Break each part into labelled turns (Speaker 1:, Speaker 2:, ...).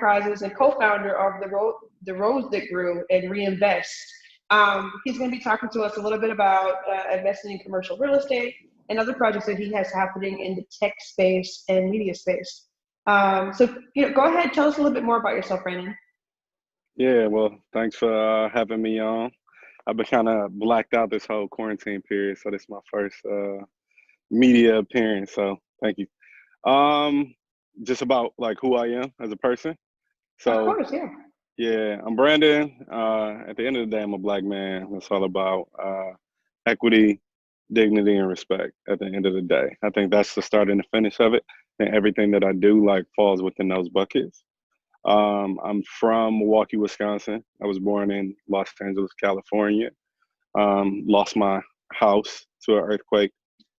Speaker 1: Enterprises and co-founder of the Rose That Grew and Reinvest. He's going to be talking to us a little bit about investing in commercial real estate and other projects that he has happening in the tech space and media space. So go ahead, tell us a little bit more about yourself, Brandon.
Speaker 2: Yeah, well, thanks for having me on. I've been kind of blacked out this whole quarantine period, so this is my first media appearance. So thank you. Just about like who I am as a person.
Speaker 1: Of
Speaker 2: So
Speaker 1: course, yeah.
Speaker 2: yeah, I'm Brandon. At the end of the day, I'm a Black man. It's all about equity, dignity, and respect. At the end of the day, I think that's the start and the finish of it, and everything that I do like falls within those buckets. I'm from Milwaukee, Wisconsin. I was born in Los Angeles, California. Lost my house to an earthquake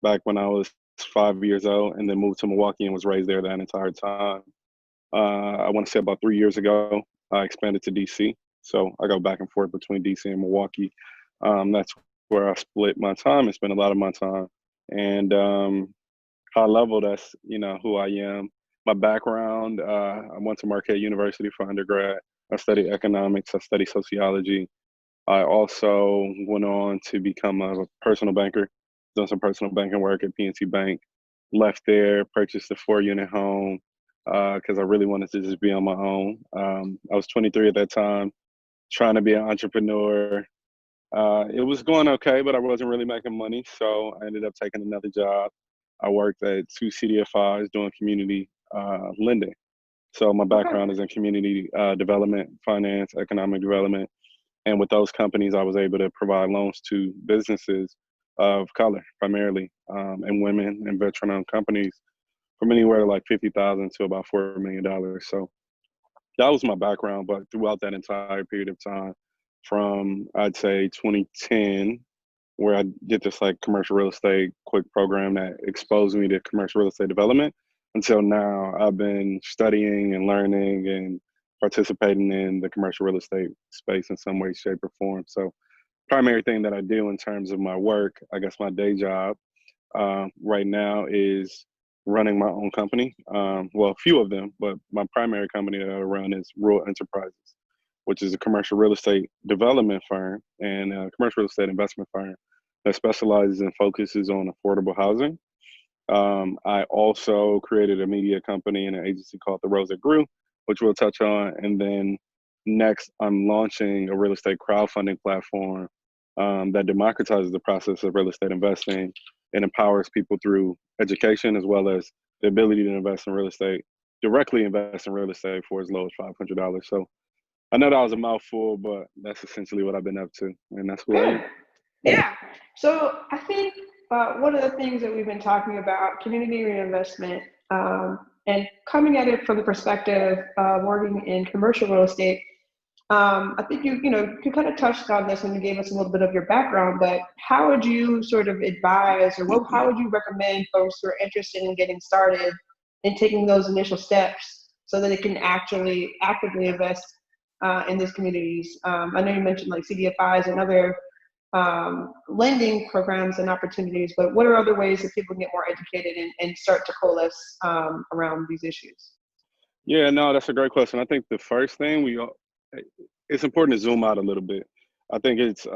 Speaker 2: back when I was 5 years old, and then moved to Milwaukee and was raised there that entire time. I want to say about 3 years ago, I expanded to DC. So I go back and forth between DC and Milwaukee. That's where I split my time and spend a lot of my time. And high level, that's who I am. My background, I went to Marquette University for undergrad. I studied economics, I studied sociology. I also went on to become a personal banker, done some personal banking work at PNC Bank, left there, purchased a 4-unit home because I really wanted to just be on my own. I was 23 at that time, trying to be an entrepreneur. It was going okay, but I wasn't really making money, so I ended up taking another job. I worked at 2 CDFIs doing community lending. So my background is in community development, finance, economic development. And with those companies, I was able to provide loans to businesses of color primarily, and women and veteran-owned companies from anywhere like $50,000 to about $4 million. So that was my background. But throughout that entire period of time, from I'd say 2010, where I did this like commercial real estate quick program that exposed me to commercial real estate development, until now, I've been studying and learning and participating in the commercial real estate space in some way, shape, or form. So primary thing that I do in terms of my work, I guess my day job right now is running my own company. Well, a few of them, but my primary company that I run is Rural Enterprises, which is a commercial real estate development firm and a commercial real estate investment firm that specializes and focuses on affordable housing. I also created a media company and an agency called The Rose That Grew, which we'll touch on. And then next, I'm launching a real estate crowdfunding platform that democratizes the process of real estate investing and empowers people through education, as well as the ability to invest in real estate, directly invest in real estate for as low as $500. So I know that was a mouthful, but that's essentially what I've been up to. And that's what I am.
Speaker 1: Yeah. So I think one of the things that we've been talking about, community reinvestment, and coming at it from the perspective of working in commercial real estate. I think you kind of touched on this when you gave us a little bit of your background, but how would you sort of advise, or how would you recommend folks who are interested in getting started and taking those initial steps so that they can actually actively invest in these communities? I know you mentioned like CDFIs and other lending programs and opportunities, but what are other ways that people can get more educated and start to coalesce around these issues?
Speaker 2: Yeah, no, that's a great question. I think the first thing it's important to zoom out a little bit. I think it's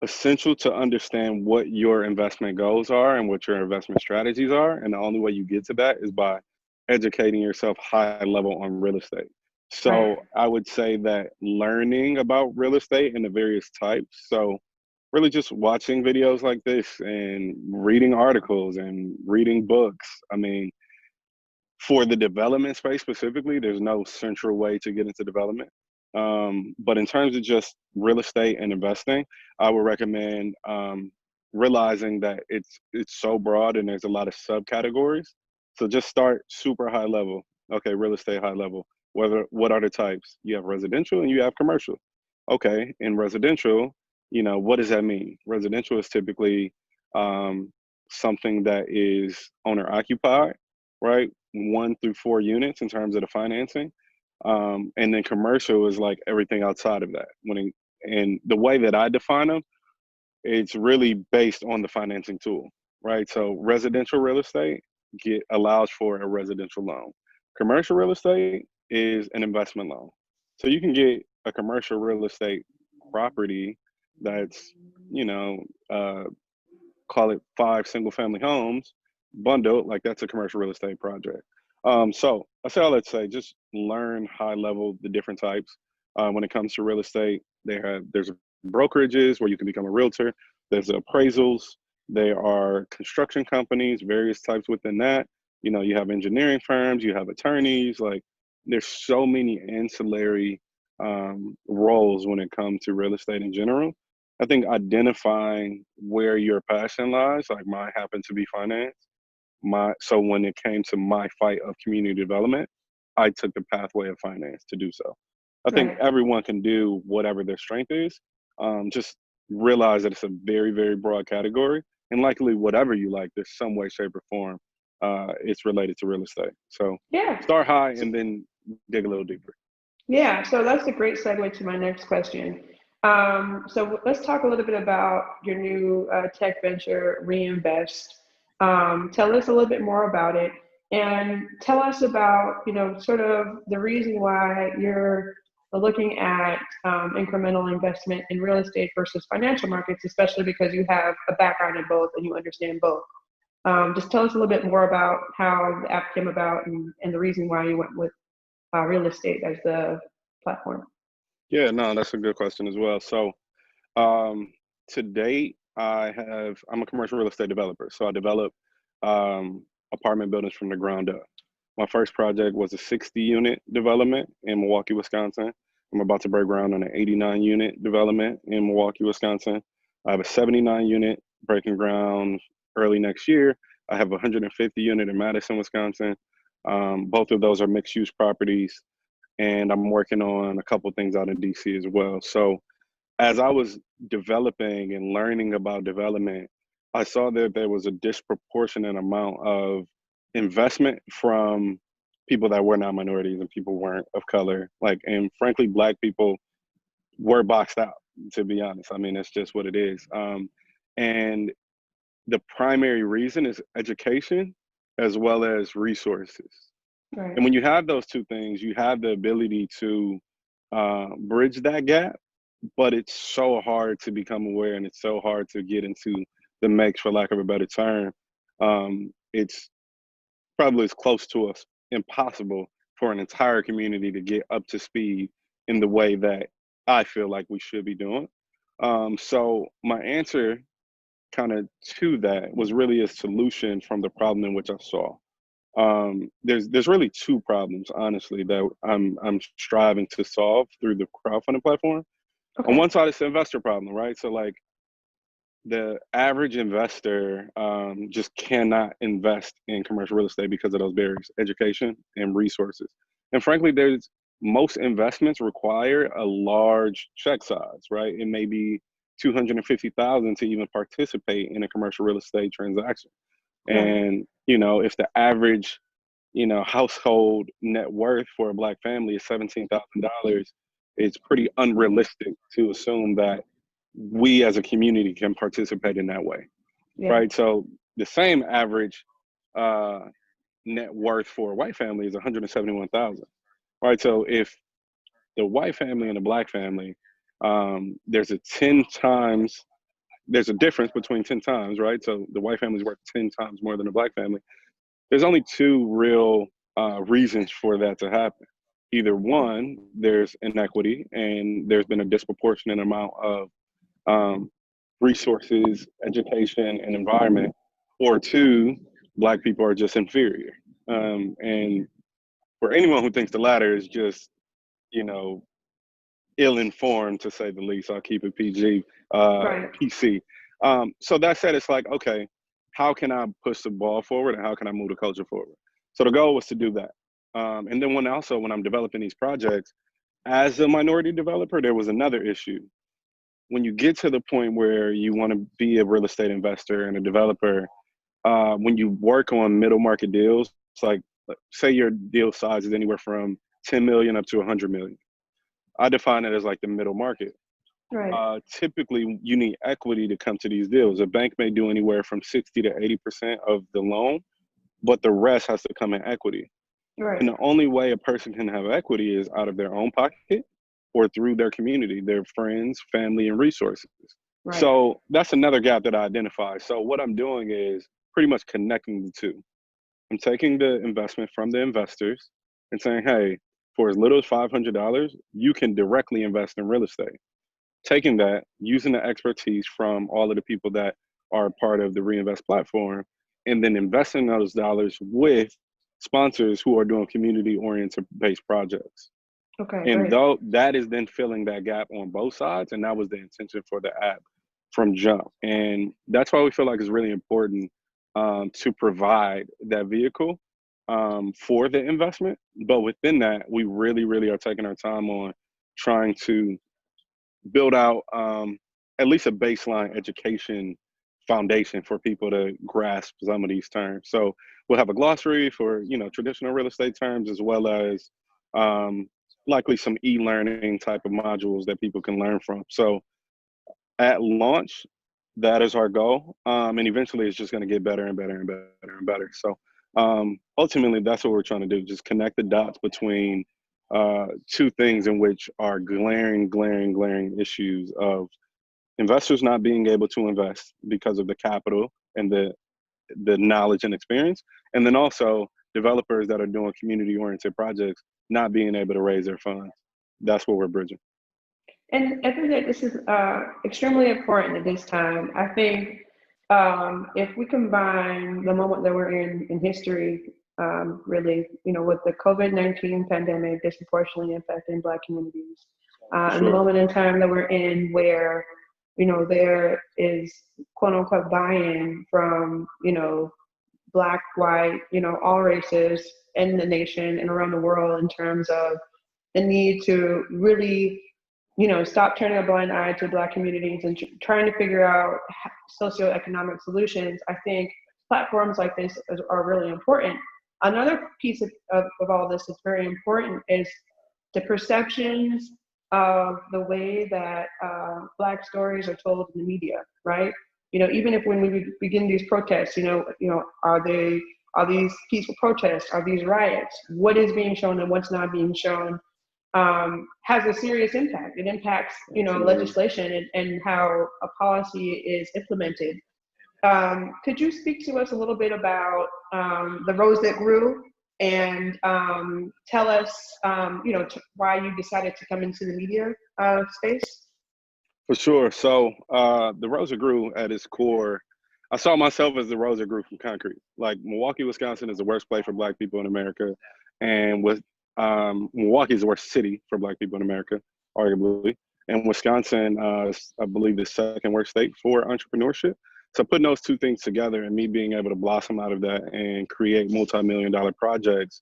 Speaker 2: essential to understand what your investment goals are and what your investment strategies are. And the only way you get to that is by educating yourself high level on real estate. So
Speaker 1: Right.
Speaker 2: I would say that learning about real estate and the various types. So really just watching videos like this and reading articles and reading books. I mean, for the development space specifically, there's no central way to get into development. But in terms of just real estate and investing, I would recommend realizing that it's so broad and there's a lot of subcategories. So just start super high level. Okay, real estate high level. What are the types? You have residential and you have commercial. Okay, in residential, what does that mean? Residential is typically something that is owner occupied, right? 1 through 4 units in terms of the financing. And then commercial is like everything outside of that. And the way that I define them, it's really based on the financing tool, right? So residential real estate allows for a residential loan. Commercial real estate is an investment loan. So you can get a commercial real estate property that's, you know, uh, call it 5 single-family homes bundled, like that's a commercial real estate project. So I say all that to say, just learn high level the different types. When it comes to real estate, there's brokerages where you can become a realtor. There's appraisals. There are construction companies, various types within that. You know, you have engineering firms, you have attorneys. Like, there's so many ancillary roles when it comes to real estate in general. I think identifying where your passion lies, like mine happened to be finance. So when it came to my fight of community development, I took the pathway of finance to do so. I think
Speaker 1: Right.
Speaker 2: everyone can do whatever their strength is. Just realize that it's a very, very broad category, and likely whatever you like, there's some way, shape, or form it's related to real estate. So
Speaker 1: Yeah.
Speaker 2: start high and then dig a little deeper.
Speaker 1: Yeah, so that's a great segue to my next question. So let's talk a little bit about your new tech venture, Reinvest. Tell us a little bit more about it, and tell us about, sort of the reason why you're looking at incremental investment in real estate versus financial markets, especially because you have a background in both and you understand both. Just tell us a little bit more about how the app came about and the reason why you went with real estate as the platform.
Speaker 2: Yeah, no, that's a good question as well. So Um, to date, I'm a commercial real estate developer. So I develop apartment buildings from the ground up. My first project was a 60 unit development in Milwaukee, Wisconsin. I'm about to break ground on an 89 unit development in Milwaukee, Wisconsin. I have a 79 unit breaking ground early next year. I have a 150 unit in Madison, Wisconsin. Both of those are mixed use properties. And I'm working on a couple things out in DC as well. So as I was developing and learning about development, I saw that there was a disproportionate amount of investment from people that were not minorities and people weren't of color. Like, and frankly, Black people were boxed out, to be honest. I mean, it's just what it is. And the primary reason is education as well as resources.
Speaker 1: Right.
Speaker 2: And when you have those two things, you have the ability to bridge that gap, but it's so hard to become aware and it's so hard to get into the mix, for lack of a better term. It's probably as close to us impossible for an entire community to get up to speed in the way that I feel like we should be doing. So my answer kind of to that was really a solution from the problem in which I saw. There's really two problems, honestly, that I'm striving to solve through the crowdfunding platform. On
Speaker 1: Okay.
Speaker 2: one side, it's the investor problem, right? So like the average investor just cannot invest in commercial real estate because of those barriers, education and resources. And frankly, there's most investments require a large check size, right? It may be 250,000 to even participate in a commercial real estate transaction.
Speaker 1: Right.
Speaker 2: And, if the average, household net worth for a Black family is $17,000, it's pretty unrealistic to assume that we as a community can participate in that way,
Speaker 1: Yeah.
Speaker 2: right? So the same average uh, net worth for a white family is 171,000, right? So if the white family and the Black family, there's a 10 times, there's a difference between 10 times, right? So the white family is worth 10 times more than the Black family. There's only two real reasons for that to happen. Either one, there's inequity and there's been a disproportionate amount of um, resources, education, and environment, or two, Black people are just inferior. And for anyone who thinks the latter is just, you know, ill-informed, to say the least, I'll keep it PG,
Speaker 1: Right.
Speaker 2: PC. So that said, it's like, okay, how can I push the ball forward and how can I move the culture forward? So the goal was to do that. And then when I'm developing these projects, as a minority developer, there was another issue. When you get to the point where you want to be a real estate investor and a developer, when you work on middle market deals, it's like, say your deal size is anywhere from 10 million up to 100 million. I define it as like the middle market.
Speaker 1: Right.
Speaker 2: Typically, you need equity to come to these deals. A bank may do anywhere from 60 to 80% of the loan, but the rest has to come in equity.
Speaker 1: Right.
Speaker 2: And the only way a person can have equity is out of their own pocket or through their community, their friends, family, and resources.
Speaker 1: Right.
Speaker 2: So that's another gap that I identify. So what I'm doing is pretty much connecting the two. I'm taking the investment from the investors and saying, hey, for as little as $500, you can directly invest in real estate. Taking that, using the expertise from all of the people that are part of the Reinvest platform, and then investing those dollars with sponsors who are doing community oriented based projects.
Speaker 1: Okay,
Speaker 2: And
Speaker 1: great.
Speaker 2: though that is then filling that gap on both sides, and that was the intention for the app from jump. And that's why we feel like it's really important to provide that vehicle for the investment. But within that, we really, really are taking our time on trying to build out at least a baseline education foundation for people to grasp some of these terms. So we'll have a glossary for traditional real estate terms, as well as um, likely some e-learning type of modules that people can learn from. So at launch, that is our goal, and eventually it's just going to get better and better and better and better. So ultimately, that's what we're trying to do: just connect the dots between two things in which are glaring issues of investors not being able to invest because of the capital and the knowledge and experience, and then also developers that are doing community oriented projects not being able to raise their funds. That's what we're bridging.
Speaker 1: And I think that this is extremely important at this time. I think if we combine the moment that we're in history, really, with the COVID-19 pandemic disproportionately affecting Black communities,
Speaker 2: For
Speaker 1: and the
Speaker 2: sure.
Speaker 1: moment in time that we're in where, there is quote unquote buy-in from, Black, white, all races in the nation and around the world in terms of the need to really stop turning a blind eye to Black communities and trying to figure out socioeconomic solutions. I think platforms like this are really important. Another piece of all this that's very important is the perceptions of the way that Black stories are told in the media, right? Even if when we begin these protests, are these peaceful protests? Are these riots? What is being shown and what's not being shown has a serious impact. It impacts,
Speaker 2: Absolutely.
Speaker 1: legislation and how a policy is implemented. Could you speak to us a little bit about the rose that grew and tell us, why you decided to come into the media space?
Speaker 2: For sure. So the Rosa grew at its core. I saw myself as the Rosa grew from concrete. Like Milwaukee, Wisconsin is the worst place for Black people in America, and with Milwaukee is the worst city for Black people in America, arguably. And Wisconsin, is, I believe, the second worst state for entrepreneurship. So putting those two things together and me being able to blossom out of that and create multi-million-dollar projects,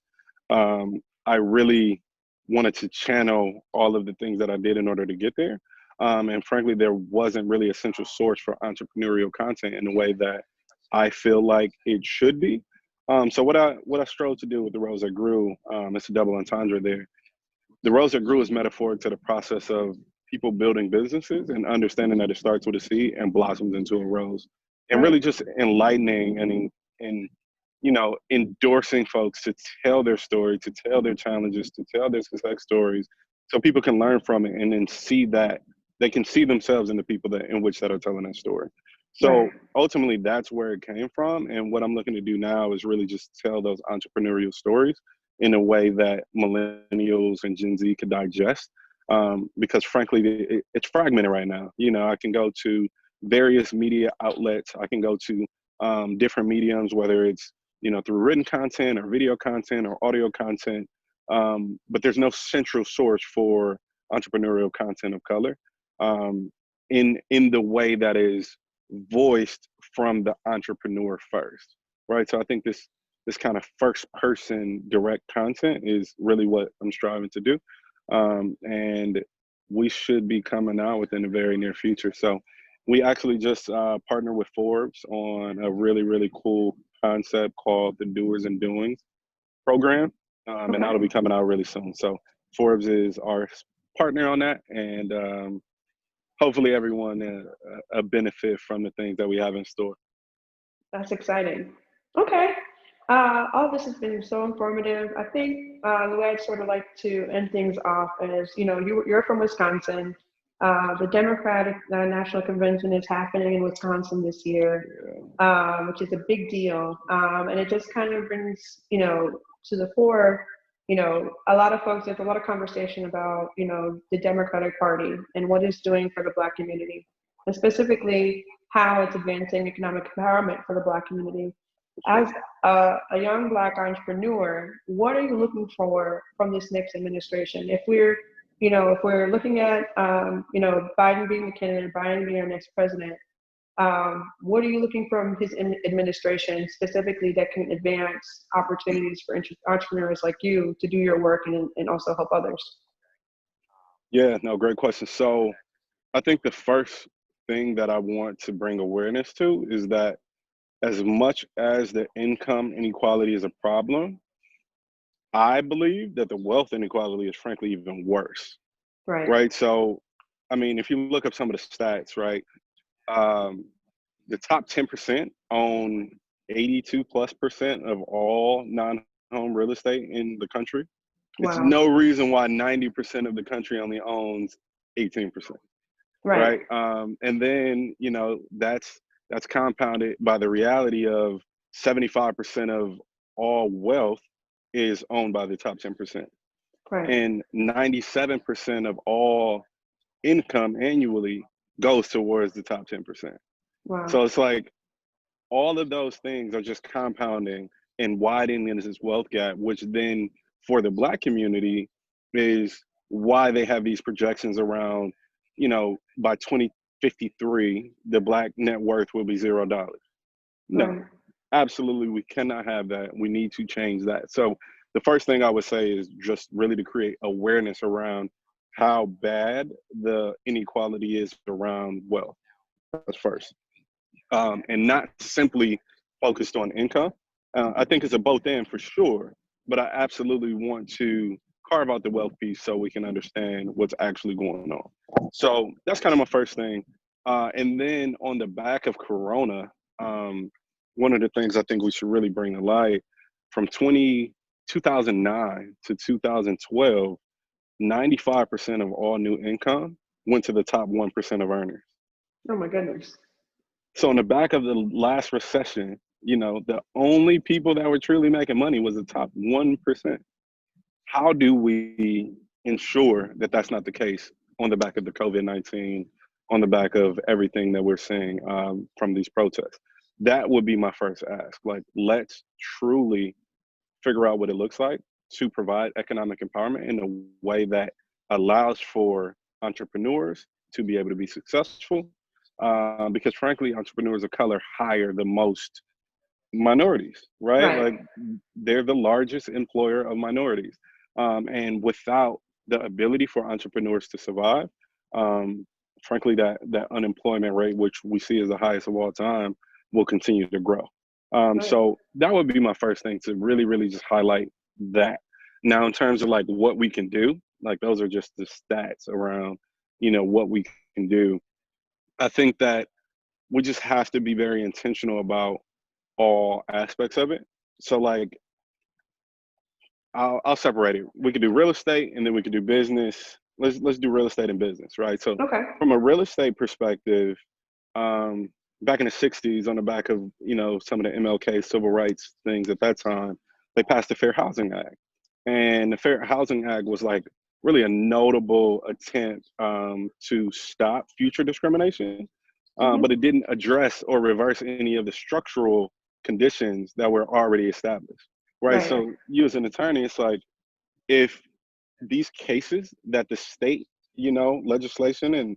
Speaker 2: I really wanted to channel all of the things that I did in order to get there. And frankly, there wasn't really a central source for entrepreneurial content in the way that I feel like it should be. So what I strove to do with the Rose That Grew, it's a double entendre there. The Rose That Grew is metaphoric to the process of people building businesses and understanding that it starts with a seed and blossoms into a rose, and
Speaker 1: Right,
Speaker 2: really just enlightening and endorsing folks to tell their story, to tell their challenges, to tell their success stories, so people can learn from it and then see that they can see themselves in the people that in which that are telling that story.
Speaker 1: right,
Speaker 2: So ultimately, that's where it came from. And what I'm looking to do now is really just tell those entrepreneurial stories in a way that millennials and Gen Z could digest. Because frankly, it's fragmented right now. I can go to various media outlets. I can go to different mediums, whether it's through written content or video content or audio content. But there's no central source for entrepreneurial content of color in the way that is voiced from the entrepreneur first, right? So I think this kind of first person direct content is really what I'm striving to do, and we should be coming out within the very near future. So we actually just partnered with Forbes on a really cool concept called the Doers and Doings program, and
Speaker 1: okay.
Speaker 2: that'll be coming out really soon. So Forbes is our partner on that, and hopefully everyone benefit from the things that we have in store.
Speaker 1: That's exciting. Okay. All this has been so informative. I think the way I'd sort of like to end things off is, you're from Wisconsin. The Democratic National Convention is happening in Wisconsin this year, which is a big deal. And it just kind of brings, to the fore, a lot of folks, there's a lot of conversation about, the Democratic Party and what it's doing for the Black community, and specifically how it's advancing economic empowerment for the Black community. As a young Black entrepreneur, what are you looking for from this next administration? If we're looking at, Biden being the candidate, Biden being our next president, what are you looking from his administration specifically that can advance opportunities for entrepreneurs like you to do your work and also help others?
Speaker 2: Yeah, no, great question. So I think the first thing that I want to bring awareness to is that as much as the income inequality is a problem, I believe that the wealth inequality is frankly even worse,
Speaker 1: Right.
Speaker 2: right? So, I mean, if you look up some of the stats, right, the top 10% own 82+% of all non-home real estate in the country. It's
Speaker 1: Wow.
Speaker 2: no reason why 90% of the country only owns 18%,
Speaker 1: Right.
Speaker 2: right? And then, that's compounded by the reality of 75% of all wealth is owned by the top 10%.
Speaker 1: Right.
Speaker 2: And 97% of all income annually goes towards the top 10%.
Speaker 1: Wow.
Speaker 2: So it's like all of those things are just compounding and widening this wealth gap, which then for the Black community is why they have these projections around, by 2053, the Black net worth will be $0. No,
Speaker 1: Right.
Speaker 2: absolutely, we cannot have that. We need to change that. So the first thing I would say is just really to create awareness around how bad the inequality is around wealth. That's first. And not simply focused on income. I think it's a both and for sure, but I absolutely want to carve out the wealth piece so we can understand what's actually going on. So that's kind of my first thing. And then on the back of Corona, one of the things I think we should really bring to light from 2009 to 2012, 95% of all new income went to the top 1% of earners.
Speaker 1: Oh my goodness.
Speaker 2: So on the back of the last recession, the only people that were truly making money was the top 1%. How do we ensure that that's not the case on the back of the COVID-19, on the back of everything that we're seeing from these protests? That would be my first ask. Like, let's truly figure out what it looks like to provide economic empowerment in a way that allows for entrepreneurs to be able to be successful. Because frankly, entrepreneurs of color hire the most minorities, right?
Speaker 1: Right.
Speaker 2: Like they're the largest employer of minorities. And without the ability for entrepreneurs to survive, frankly, that unemployment rate, which we see as the highest of all time, will continue to grow.
Speaker 1: Right.
Speaker 2: So that would be my first thing, to really, really just highlight that. Now, in terms of like what we can do, like those are just the stats around, what we can do. I think that we just have to be very intentional about all aspects of it. So like, I'll separate it. We could do real estate and then we could do business. Let's do real estate and business, right? So
Speaker 1: Okay.
Speaker 2: from a real estate perspective, back in the 60s, on the back of, some of the MLK civil rights things at that time, they passed the Fair Housing Act. And the Fair Housing Act was like really a notable attempt to stop future discrimination, but it didn't address or reverse any of the structural conditions that were already established, right?
Speaker 1: Right.
Speaker 2: So you as an attorney, it's like, if these cases that the state, legislation and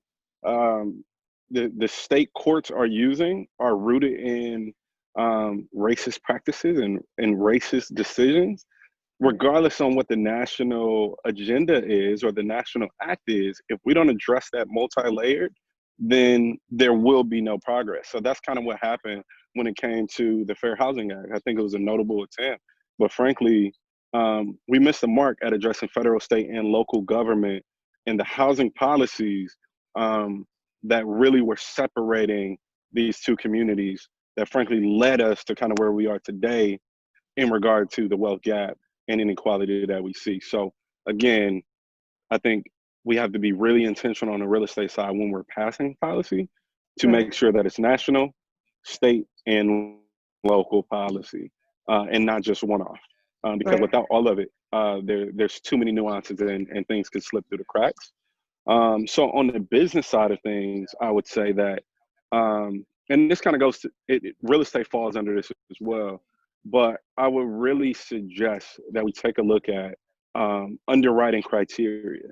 Speaker 2: the state courts are using are rooted in racist practices and racist decisions, regardless on what the national agenda is or the national act is, if we don't address that multi-layered, then there will be no progress. So that's kind of what happened when it came to the Fair Housing Act. I think it was a notable attempt, but frankly, we missed the mark at addressing federal, state, and local government and the housing policies that really were separating these two communities that frankly led us to kind of where we are today in regard to the wealth gap and inequality that we see. So again, I think we have to be really intentional on the real estate side when we're passing policy to
Speaker 1: Right.
Speaker 2: make sure that it's national, state, and local policy, and not just one-off. Because
Speaker 1: Right.
Speaker 2: without all of it, there's too many nuances and things can slip through the cracks. So on the business side of things, I would say that, and this kind of goes to real estate falls under this as well, but I would really suggest that we take a look at underwriting criteria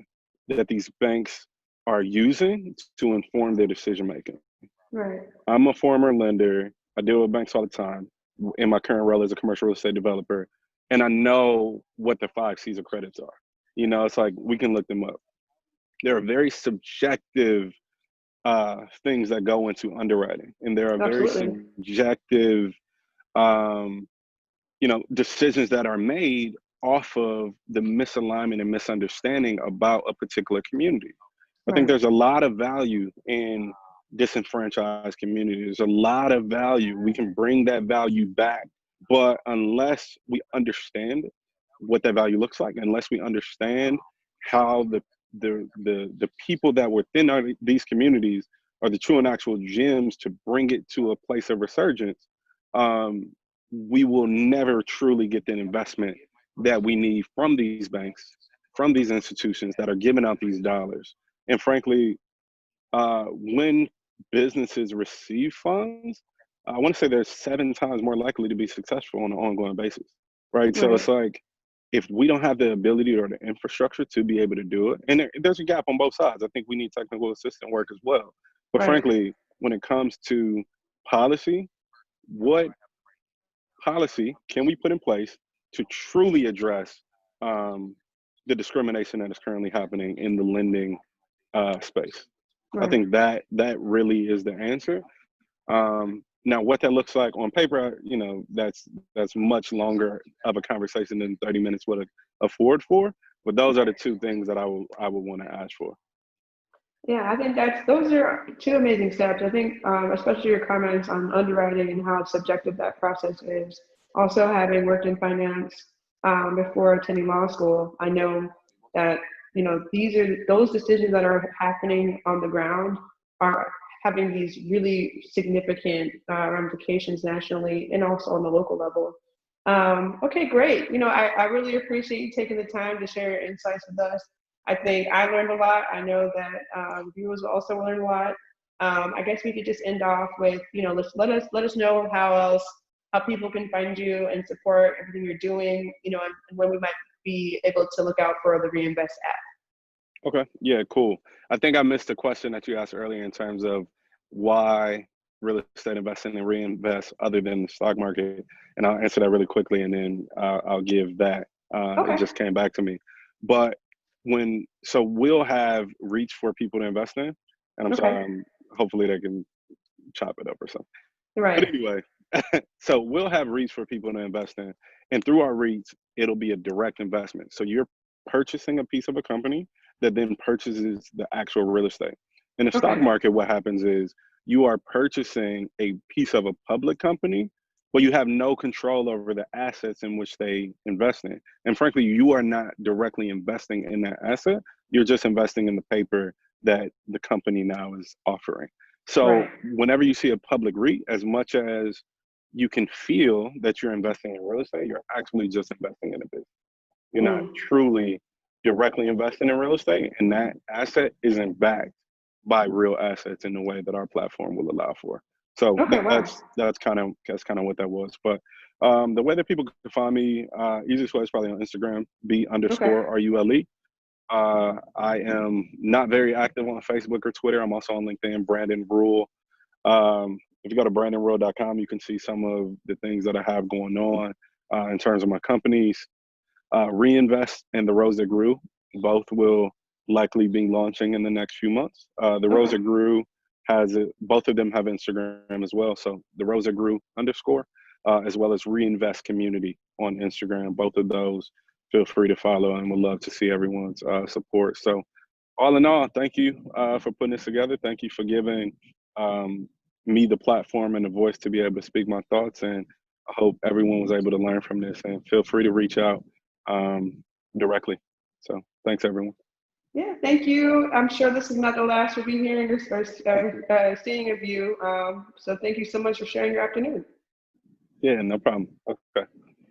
Speaker 2: that these banks are using to inform their decision making.
Speaker 1: Right.
Speaker 2: I'm a former lender. I deal with banks all the time in my current role as a commercial real estate developer, and I know what the 5 C's of credits are. It's like we can look them up. There are very subjective things that go into underwriting, and there are very
Speaker 1: Absolutely.
Speaker 2: subjective, um, decisions that are made off of the misalignment and misunderstanding about a particular community. I think
Speaker 1: Right.
Speaker 2: there's a lot of value in disenfranchised communities. There's a lot of value. We can bring that value back, but unless we understand what that value looks like, unless we understand how the people that were within these communities are the true and actual gems to bring it to a place of resurgence, um, we will never truly get the investment that we need from these banks, from these institutions that are giving out these dollars. And frankly, when businesses receive funds, I want to say they're 7 times more likely to be successful on an ongoing basis, right? So
Speaker 1: Right.
Speaker 2: it's like, if we don't have the ability or the infrastructure to be able to do it, and there's a gap on both sides. I think we need technical assistant work as well. But
Speaker 1: Right.
Speaker 2: frankly, when it comes to policy, what policy can we put in place to truly address um, the discrimination that is currently happening in the lending space? I
Speaker 1: Right.
Speaker 2: think that really is the answer. Now, what that looks like on paper, that's much longer of a conversation than 30 minutes would afford for. But those are the two things that I would want to ask for.
Speaker 1: Yeah, I think those are two amazing steps. I think, especially your comments on underwriting and how subjective that process is. Also, having worked in finance before attending law school, I know that these are those decisions that are happening on the ground are having these really significant ramifications nationally and also on the local level. Okay, great. I really appreciate you taking the time to share your insights with us. I think I learned a lot. I know that viewers will also learn a lot. I guess we could just end off with, let us know how people can find you and support everything you're doing, and when we might be able to look out for the Reinvest app.
Speaker 2: Okay. Yeah, cool. I think I missed the question that you asked earlier in terms of why real estate investing and reinvest other than the stock market. And I'll answer that really quickly, and then I'll give that. It
Speaker 1: Okay.
Speaker 2: just came back to me. But so we'll have reach for people to invest in. And I'm
Speaker 1: Okay.
Speaker 2: sorry, hopefully they can chop it up or something. But
Speaker 1: Right.
Speaker 2: anyway, so we'll have reach for people to invest in. And through our reach, it'll be a direct investment. So you're purchasing a piece of a company that then purchases the actual real estate. In the stock
Speaker 1: Okay.
Speaker 2: market, what happens is you are purchasing a piece of a public company, but you have no control over the assets in which they invest in. And frankly, you are not directly investing in that asset. You're just investing in the paper that the company now is offering. So
Speaker 1: Right.
Speaker 2: whenever you see a public REIT, as much as you can feel that you're investing in real estate, you're actually just investing in a business. You're not
Speaker 1: Mm.
Speaker 2: truly directly investing in real estate, and that asset isn't backed by real assets in the way that our platform will allow for. So
Speaker 1: Okay. Wow.
Speaker 2: that's kind of what that was. But the way that people can find me, easiest way is probably on Instagram, B
Speaker 1: Okay.
Speaker 2: underscore RULE. I am not very active on Facebook or Twitter. I'm also on LinkedIn, Brandon Rule. If you go to brandonrule.com, you can see some of the things that I have going on in terms of my companies. Reinvest and the Rose That Grew, both will likely be launching in the next few months. The Rose
Speaker 1: Okay.
Speaker 2: That Grew both of them have Instagram as well. So the Rose That Grew underscore, as well as Reinvest Community on Instagram. Both of those, feel free to follow, and we'd love to see everyone's support. So all in all, thank you for putting this together. Thank you for giving me the platform and the voice to be able to speak my thoughts. And I hope everyone was able to learn from this, and feel free to reach out directly. So thanks, everyone.
Speaker 1: Yeah, thank you. I'm sure this is not the last we'll be hearing or seeing of you. So thank you so much for sharing your afternoon.
Speaker 2: Yeah, no problem. Okay.